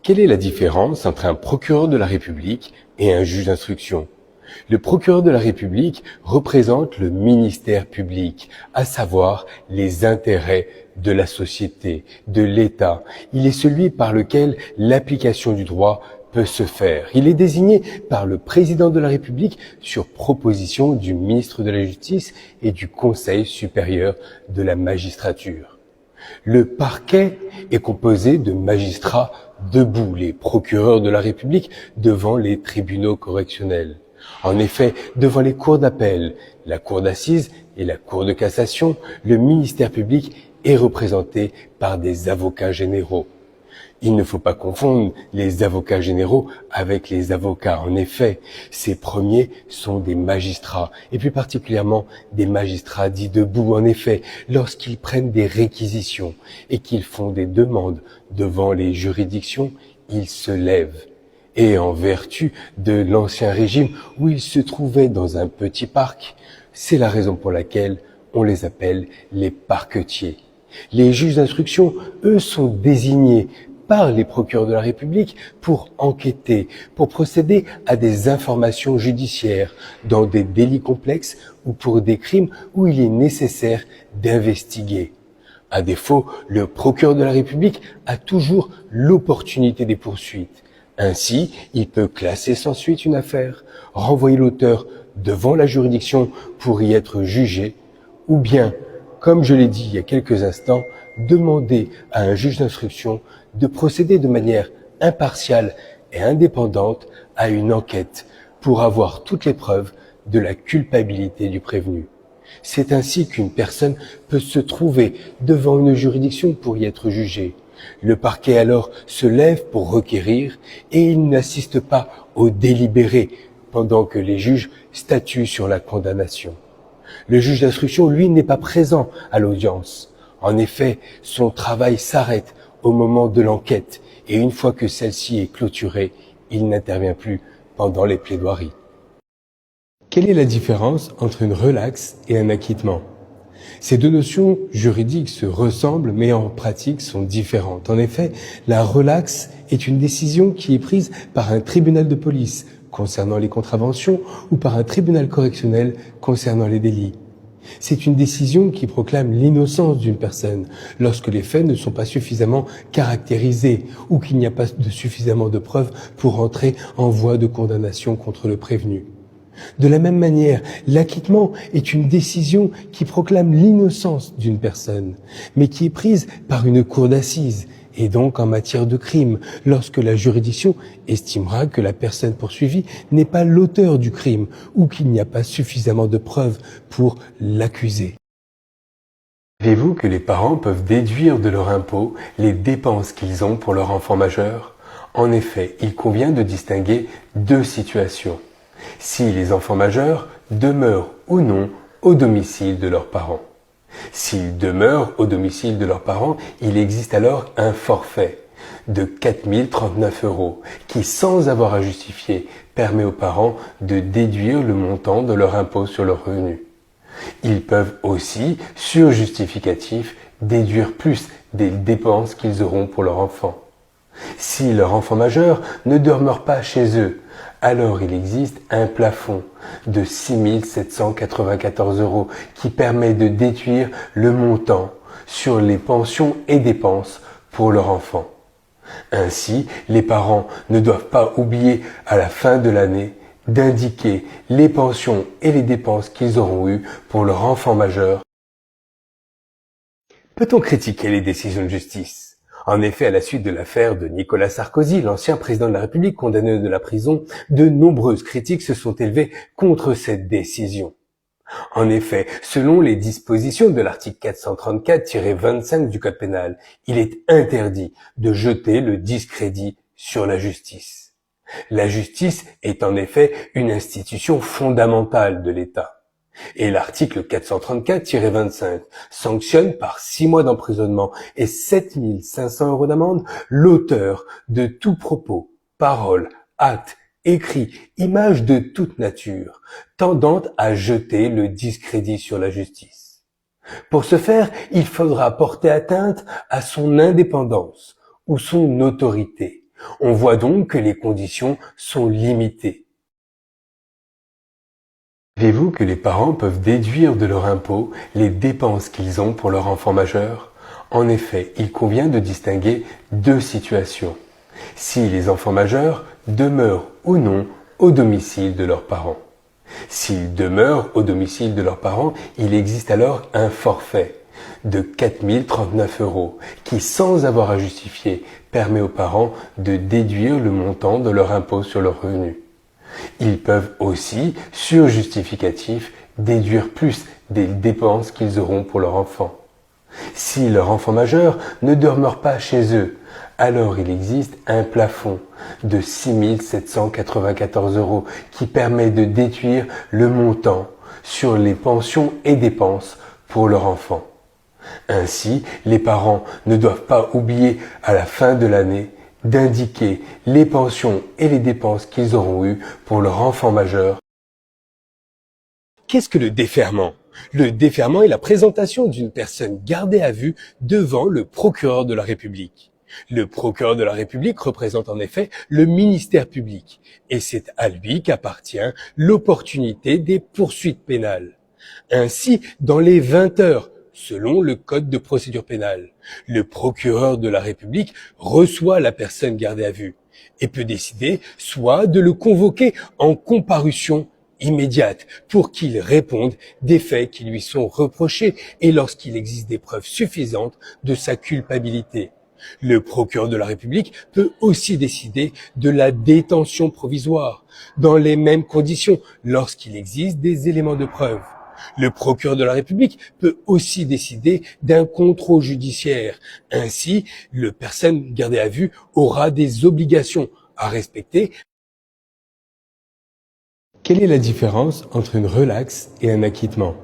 Quelle est la différence entre un procureur de la République et un juge d'instruction? Le procureur de la République représente le ministère public, à savoir les intérêts de la société, de l'État. Il est celui par lequel l'application du droit peut se faire. Il est désigné par le président de la République sur proposition du ministre de la Justice et du Conseil supérieur de la magistrature. Le parquet est composé de magistrats debout, les procureurs de la République devant les tribunaux correctionnels. En effet, devant les cours d'appel, la cour d'assises et la cour de cassation, le ministère public est représenté par des avocats généraux. Il ne faut pas confondre les avocats généraux avec les avocats. En effet, ces premiers sont des magistrats, et plus particulièrement des magistrats dits debout. En effet, lorsqu'ils prennent des réquisitions et qu'ils font des demandes devant les juridictions, ils se lèvent. Et en vertu de l'ancien régime où ils se trouvaient dans un petit parc, c'est la raison pour laquelle on les appelle les parquetiers. Les juges d'instruction, eux, sont désignés par les procureurs de la République pour enquêter, pour procéder à des informations judiciaires dans des délits complexes ou pour des crimes où il est nécessaire d'investiguer. À défaut, le procureur de la République a toujours l'opportunité des poursuites. Ainsi, il peut classer sans suite une affaire, renvoyer l'auteur devant la juridiction pour y être jugé, ou bien, comme je l'ai dit il y a quelques instants, demander à un juge d'instruction de procéder de manière impartiale et indépendante à une enquête pour avoir toutes les preuves de la culpabilité du prévenu. C'est ainsi qu'une personne peut se trouver devant une juridiction pour y être jugée. Le parquet alors se lève pour requérir et il n'assiste pas au délibéré pendant que les juges statuent sur la condamnation. Le juge d'instruction, lui, n'est pas présent à l'audience. En effet, son travail s'arrête au moment de l'enquête et une fois que celle-ci est clôturée, il n'intervient plus pendant les plaidoiries. Quelle est la différence entre une relaxe et un acquittement? Ces deux notions juridiques se ressemblent mais en pratique sont différentes. En effet, la relaxe est une décision qui est prise par un tribunal de police concernant les contraventions ou par un tribunal correctionnel concernant les délits. C'est une décision qui proclame l'innocence d'une personne lorsque les faits ne sont pas suffisamment caractérisés ou qu'il n'y a pas suffisamment de preuves pour entrer en voie de condamnation contre le prévenu. De la même manière, l'acquittement est une décision qui proclame l'innocence d'une personne, mais qui est prise par une cour d'assises, et donc en matière de crime, lorsque la juridiction estimera que la personne poursuivie n'est pas l'auteur du crime ou qu'il n'y a pas suffisamment de preuves pour l'accuser. Savez-vous que les parents peuvent déduire de leur impôt les dépenses qu'ils ont pour leur enfant majeur? En effet, il convient de distinguer deux situations. Si les enfants majeurs demeurent ou non au domicile de leurs parents. S'ils demeurent au domicile de leurs parents, il existe alors un forfait de 4 039 € qui, sans avoir à justifier, permet aux parents de déduire le montant de leur impôt sur le revenu. Ils peuvent aussi, sur justificatif, déduire plus des dépenses qu'ils auront pour leur enfant. Si leur enfant majeur ne demeure pas chez eux, alors il existe un plafond de 6 794 € qui permet de déduire le montant sur les pensions et dépenses pour leur enfant. Ainsi, les parents ne doivent pas oublier à la fin de l'année d'indiquer les pensions et les dépenses qu'ils auront eues pour leur enfant majeur. Peut-on critiquer les décisions de justice? En effet, à la suite de l'affaire de Nicolas Sarkozy, l'ancien président de la République condamné de la prison, de nombreuses critiques se sont élevées contre cette décision. En effet, selon les dispositions de l'article 434-25 du Code pénal, il est interdit de jeter le discrédit sur la justice. La justice est en effet une institution fondamentale de l'État. Et l'article 434-25 sanctionne par 6 mois d'emprisonnement et 7 500 € d'amende l'auteur de tout propos, parole, acte, écrit, image de toute nature, tendant à jeter le discrédit sur la justice. Pour ce faire, il faudra porter atteinte à son indépendance ou son autorité, On voit donc que les conditions sont limitées. Savez-vous que les parents peuvent déduire de leur impôt les dépenses qu'ils ont pour leur enfant majeur? En effet, il convient de distinguer deux situations. Si les enfants majeurs demeurent ou non au domicile de leurs parents. S'ils demeurent au domicile de leurs parents, il existe alors un forfait de 4 039 € qui, sans avoir à justifier, permet aux parents de déduire le montant de leur impôt sur le revenu. Ils peuvent aussi, sur justificatif, déduire plus des dépenses qu'ils auront pour leur enfant. Si leur enfant majeur ne demeure pas chez eux, alors il existe un plafond de 6 794 € qui permet de déduire le montant sur les pensions et dépenses pour leur enfant. Ainsi, les parents ne doivent pas oublier à la fin de l'année d'indiquer les pensions et les dépenses qu'ils auront eues pour leur enfant majeur. Qu'est-ce que le déferrement? Le déferrement est la présentation d'une personne gardée à vue devant le procureur de la République. Le procureur de la République représente en effet le ministère public et c'est à lui qu'appartient l'opportunité des poursuites pénales. Ainsi, dans les 20 heures, selon le Code de procédure pénale, le procureur de la République reçoit la personne gardée à vue et peut décider soit de le convoquer en comparution immédiate pour qu'il réponde des faits qui lui sont reprochés et lorsqu'il existe des preuves suffisantes de sa culpabilité. Le procureur de la République peut aussi décider de la détention provisoire dans les mêmes conditions lorsqu'il existe des éléments de preuve. Le procureur de la République peut aussi décider d'un contrôle judiciaire. Ainsi, la personne gardée à vue aura des obligations à respecter. Quelle est la différence entre une relaxe et un acquittement?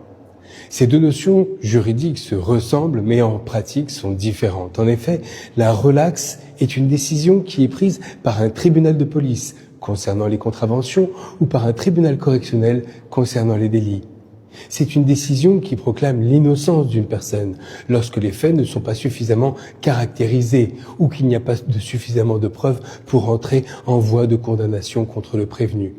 Ces deux notions juridiques se ressemblent mais en pratique sont différentes. En effet, la relaxe est une décision qui est prise par un tribunal de police concernant les contraventions ou par un tribunal correctionnel concernant les délits. C'est une décision qui proclame l'innocence d'une personne lorsque les faits ne sont pas suffisamment caractérisés ou qu'il n'y a pas suffisamment de preuves pour entrer en voie de condamnation contre le prévenu.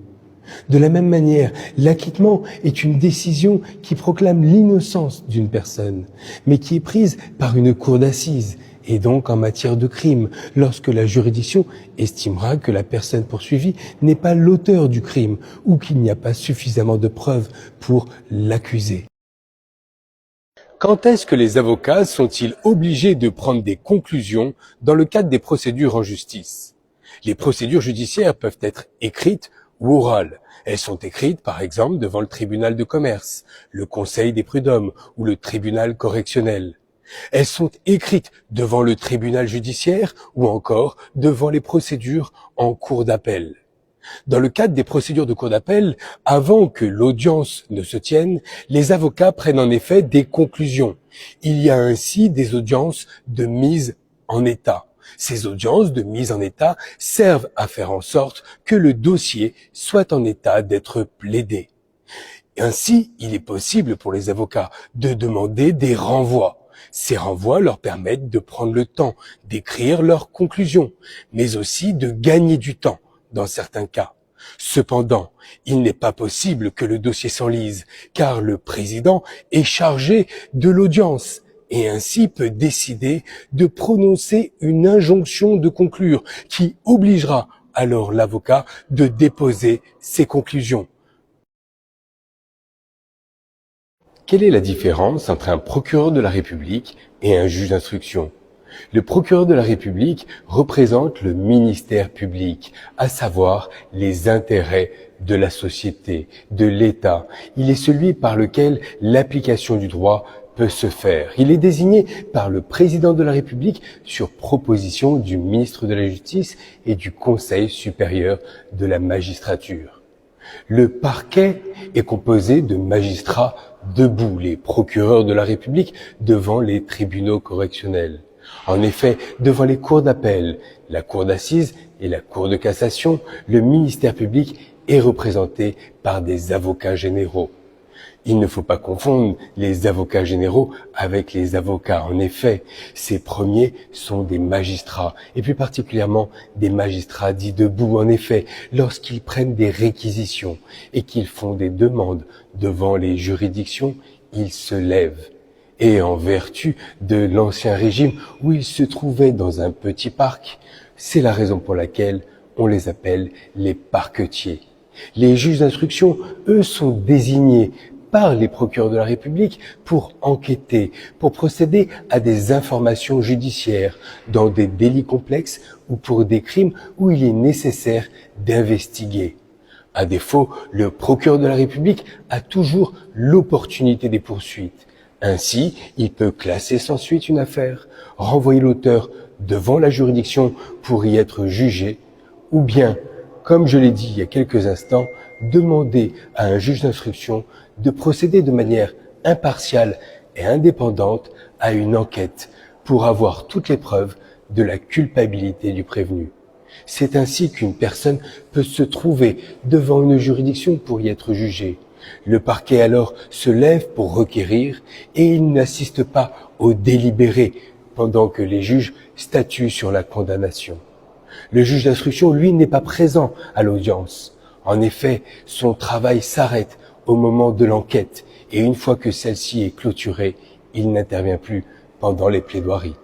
De la même manière, l'acquittement est une décision qui proclame l'innocence d'une personne, mais qui est prise par une cour d'assises, et donc en matière de crime, lorsque la juridiction estimera que la personne poursuivie n'est pas l'auteur du crime ou qu'il n'y a pas suffisamment de preuves pour l'accuser. Quand est-ce que les avocats sont-ils obligés de prendre des conclusions dans le cadre des procédures en justice? Les procédures judiciaires peuvent être écrites ou orales. Elles sont écrites, par exemple, devant le tribunal de commerce, le conseil des prud'hommes ou le tribunal correctionnel. Elles sont écrites devant le tribunal judiciaire ou encore devant les procédures en cour d'appel. Dans le cadre des procédures de cour d'appel, avant que l'audience ne se tienne, les avocats prennent en effet des conclusions. Il y a ainsi des audiences de mise en état. Ces audiences de mise en état servent à faire en sorte que le dossier soit en état d'être plaidé. Ainsi, il est possible pour les avocats de demander des renvois. Ces renvois leur permettent de prendre le temps d'écrire leurs conclusions, mais aussi de gagner du temps dans certains cas. Cependant, il n'est pas possible que le dossier s'enlise, car le président est chargé de l'audience et ainsi peut décider de prononcer une injonction de conclure qui obligera alors l'avocat de déposer ses conclusions. Quelle est la différence entre un procureur de la République et un juge d'instruction? Le procureur de la République représente le ministère public, à savoir les intérêts de la société, de l'État. Il est celui par lequel l'application du droit peut se faire. Il est désigné par le président de la République sur proposition du ministre de la Justice et du Conseil supérieur de la magistrature. Le parquet est composé de magistrats debout, les procureurs de la République devant les tribunaux correctionnels. En effet, devant les cours d'appel, la cour d'assises et la cour de cassation, le ministère public est représenté par des avocats généraux. Il ne faut pas confondre les avocats généraux avec les avocats. En effet, ces premiers sont des magistrats, et plus particulièrement des magistrats dits debout. En effet, lorsqu'ils prennent des réquisitions et qu'ils font des demandes devant les juridictions, ils se lèvent. Et en vertu de l'ancien régime où ils se trouvaient dans un petit parc, c'est la raison pour laquelle on les appelle les parquetiers. Les juges d'instruction, eux, sont désignés par les procureurs de la République pour enquêter, pour procéder à des informations judiciaires dans des délits complexes ou pour des crimes où il est nécessaire d'investiguer. À défaut, le procureur de la République a toujours l'opportunité des poursuites. Ainsi, il peut classer sans suite une affaire, renvoyer l'auteur devant la juridiction pour y être jugé, ou bien, comme je l'ai dit il y a quelques instants, demander à un juge d'instruction de procéder de manière impartiale et indépendante à une enquête pour avoir toutes les preuves de la culpabilité du prévenu. C'est ainsi qu'une personne peut se trouver devant une juridiction pour y être jugée. Le parquet alors se lève pour requérir et il n'assiste pas au délibéré pendant que les juges statuent sur la condamnation. Le juge d'instruction, lui, n'est pas présent à l'audience. En effet, son travail s'arrête au moment de l'enquête et une fois que celle-ci est clôturée, il n'intervient plus pendant les plaidoiries.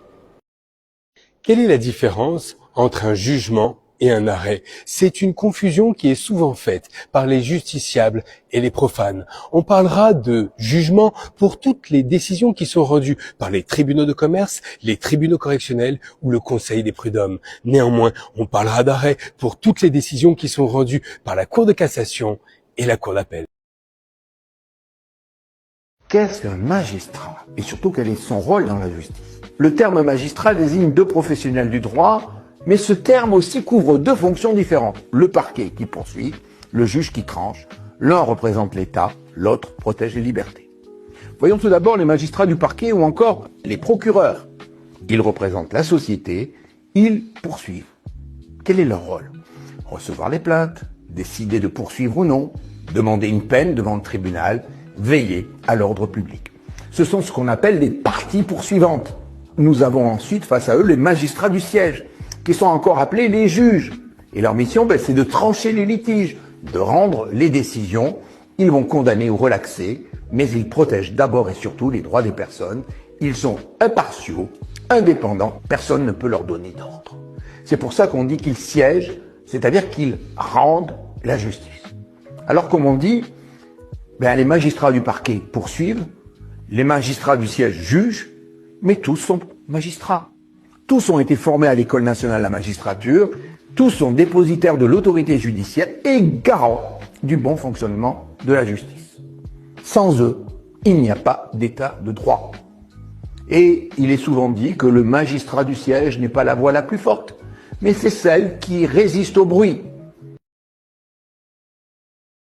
Quelle est la différence entre un jugement et un arrêt? C'est une confusion qui est souvent faite par les justiciables et les profanes. On parlera de jugement pour toutes les décisions qui sont rendues par les tribunaux de commerce, les tribunaux correctionnels ou le conseil des prud'hommes. Néanmoins, on parlera d'arrêt pour toutes les décisions qui sont rendues par la Cour de cassation et la Cour d'appel. Qu'est-ce qu'un magistrat? Et surtout, quel est son rôle dans la justice? Le terme magistrat désigne deux professionnels du droit, mais ce terme aussi couvre deux fonctions différentes. Le parquet qui poursuit, le juge qui tranche. L'un représente l'État, l'autre protège les libertés. Voyons tout d'abord les magistrats du parquet ou encore les procureurs. Ils représentent la société, ils poursuivent. Quel est leur rôle? Recevoir les plaintes, décider de poursuivre ou non, demander une peine devant le tribunal, veiller à l'ordre public. Ce sont ce qu'on appelle les parties poursuivantes. Nous avons ensuite face à eux les magistrats du siège, qui sont encore appelés les juges. Et leur mission, c'est de trancher les litiges, de rendre les décisions. Ils vont condamner ou relaxer, mais ils protègent d'abord et surtout les droits des personnes. Ils sont impartiaux, indépendants, personne ne peut leur donner d'ordre. C'est pour ça qu'on dit qu'ils siègent, c'est-à-dire qu'ils rendent la justice. Alors comme on dit, les magistrats du parquet poursuivent, les magistrats du siège jugent, mais tous sont magistrats. Tous ont été formés à l'École nationale de la magistrature, tous sont dépositaires de l'autorité judiciaire et garants du bon fonctionnement de la justice. Sans eux, il n'y a pas d'état de droit. Et il est souvent dit que le magistrat du siège n'est pas la voix la plus forte, mais c'est celle qui résiste au bruit.